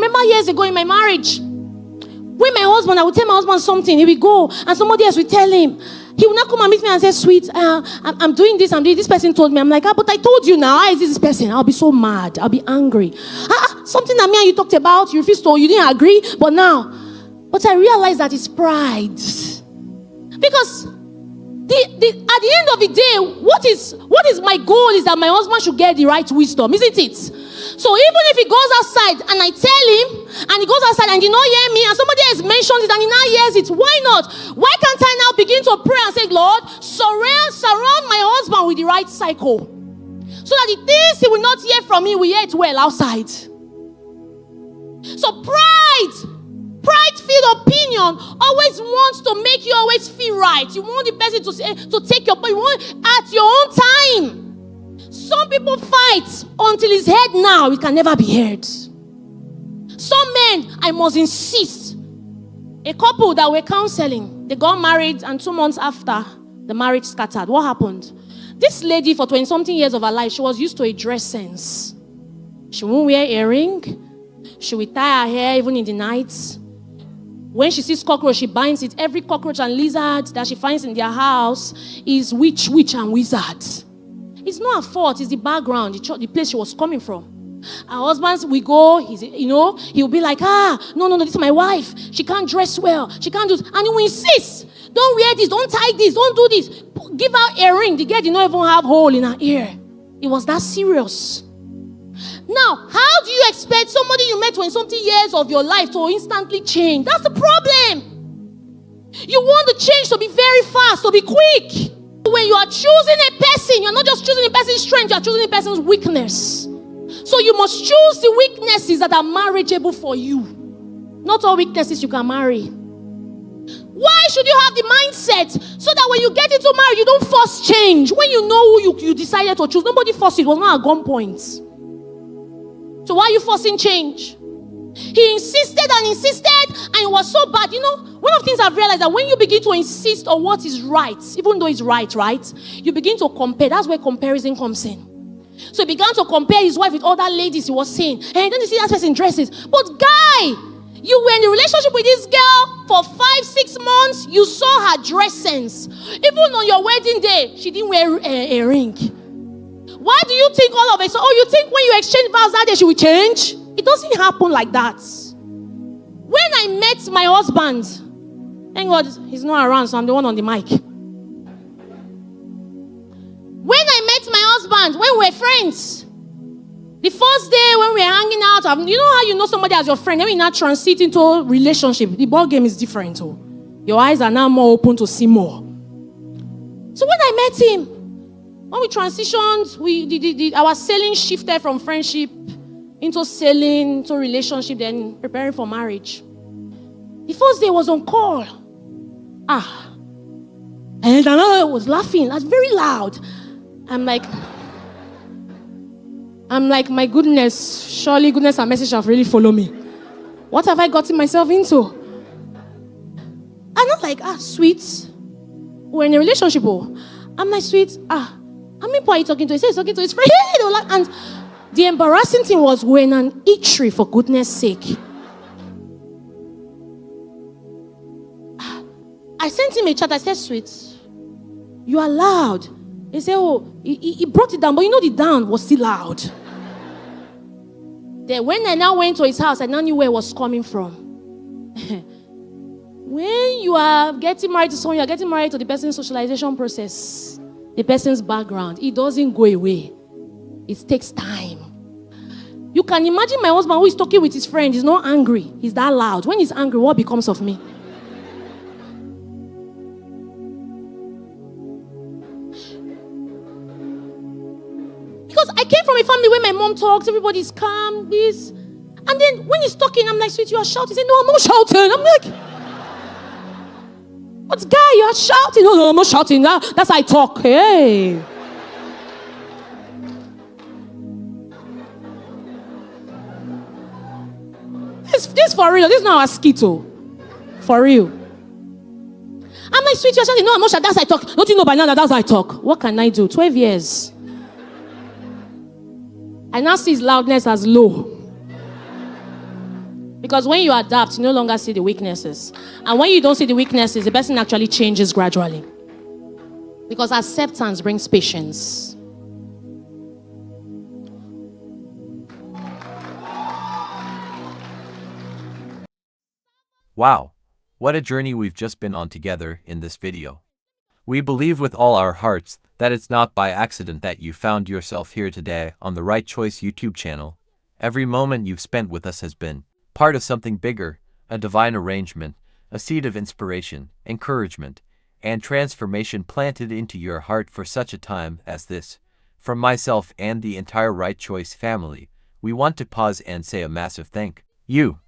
remember years ago in my marriage, when my husband, I would tell my husband something, he would go, and somebody else would tell him. He would not come and meet me and say, sweet, I'm doing this, this person told me. I'm like, but I told you now, how is this person? I'll be so mad, I'll be angry. Something that me and you talked about, you refused to, you didn't agree, but I realized that it's pride. Because at the end of the day, what is my goal is that my husband should get the right wisdom, isn't it? So even if he goes outside and I tell him, and he goes outside and he not hear me, and somebody else mentions it and he now hears it, why not? Why can't I now begin to pray and say, Lord, surround my husband with the right cycle, so that the things he will not hear from me will hear it well outside. So pride-filled opinion always wants to make you always feel right. You want the person to take your point. You want at your own time. Some people fight until it's heard now. It can never be heard. Some men, I must insist. A couple that were counseling, they got married, and 2 months after, the marriage scattered. What happened? This lady, for 20-something years of her life, she was used to a dress sense. She won't wear earring. She will tie her hair even in the night. When she sees cockroach, she binds it. Every cockroach and lizard that she finds in their house is witch, and wizard. It's not her fault. It's the background, the place she was coming from. Her husbands, we go, he'll be like, no, this is my wife. She can't dress well. She can't do this. And he will insist, don't wear this, don't tie this, don't do this. Give her a ring. The girl did not even have hole in her ear. It was that serious. Now, how do you expect somebody you met 20-something years of your life to instantly change? That's the problem. You want the change to be very fast, to be quick. When you are choosing a person, you're not just choosing a person's strength, you're choosing a person's weakness. So you must choose the weaknesses that are marriageable for you. Not all weaknesses you can marry. Why should you have the mindset so that when you get into marriage, you don't force change? When you know who you decided to choose, nobody forced you. It was not a gunpoint. So why are you forcing change? He insisted, and it was so bad. One of the things I've realized that when you begin to insist on what is right, even though it's right, you begin to compare. That's where comparison comes in. So he began to compare his wife with other ladies. He was saying, hey, don't you see that person dresses? But guy, you were in a relationship with this girl for 5-6 months. You saw her dress sense. Even on your wedding day, she didn't wear a ring. Why do you think all of it? So, you think when you exchange vows that day she will change? It doesn't happen like that. When I met my husband, thank God he's not around, so I'm the one on the mic. When I met my husband, when we were friends, the first day when we were hanging out, you know how you know somebody as your friend, then when you now transit into a relationship, the ball game is different. Your eyes are now more open to see more. So when I met him, when we transitioned, our sailing shifted from friendship into sailing, to relationship, then preparing for marriage. The first day was on call. And another was laughing. That's very loud. I'm like, my goodness, surely goodness and mercy shall really follow me. What have I gotten myself into? I'm not like, sweet. We're in a relationship. I'm like, sweet, how many people are you talking to? He says he's talking to his friend. And the embarrassing thing was, we're in an eatery, for goodness sake. I sent him a chat. I said, sweet, you are loud. He said, he brought it down, but the down was still loud. Then when I now went to his house, I now knew where it was coming from. When you are getting married to someone, you are getting married to the person's socialization process, the person's background. It doesn't go away. It takes time. You can imagine my husband who is talking with his friend. He's not angry. He's that loud. When he's angry, what becomes of me? Because I came from a family where my mom talks, everybody's calm, this. And then when he's talking, I'm like, sweet, you are shouting. He said, no, I'm not shouting. I'm like, but guy, you are shouting. No, I'm not shouting. That's how I talk. Hey. This for real. This is not a skittle. For real. I'm like, sweet, you're shouting. No, I'm not shouting. That's how I talk. Don't you know by now that that's how I talk? What can I do? 12 years. I now see his loudness as low. Because when you adapt, you no longer see the weaknesses. And when you don't see the weaknesses, the person actually changes gradually. Because acceptance brings patience. Wow, what a journey we've just been on together in this video. We believe with all our hearts that it's not by accident that you found yourself here today on the Right Choice YouTube channel. Every moment you've spent with us has been part of something bigger, a divine arrangement, a seed of inspiration, encouragement, and transformation planted into your heart for such a time as this. From myself and the entire Right Choice family, we want to pause and say a massive thank you.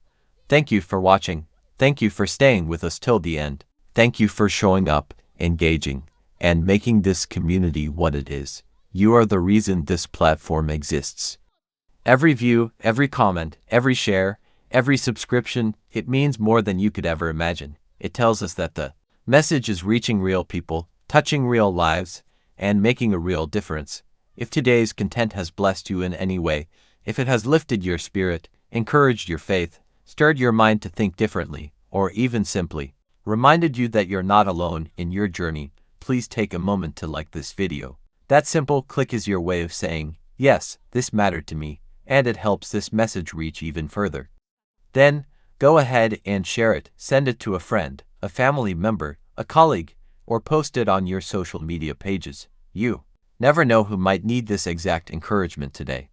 Thank you for watching. Thank you for staying with us till the end. Thank you for showing up, engaging, and making this community what it is. You are the reason this platform exists. Every view, every comment, every share, every subscription, it means more than you could ever imagine. It tells us that the message is reaching real people, touching real lives, and making a real difference. If today's content has blessed you in any way, if it has lifted your spirit, encouraged your faith, stirred your mind to think differently, or even simply reminded you that you're not alone in your journey, please take a moment to like this video. That simple click is your way of saying, yes, this mattered to me, and it helps this message reach even further. Then, go ahead and share it, send it to a friend, a family member, a colleague, or post it on your social media pages. You never know who might need this exact encouragement today.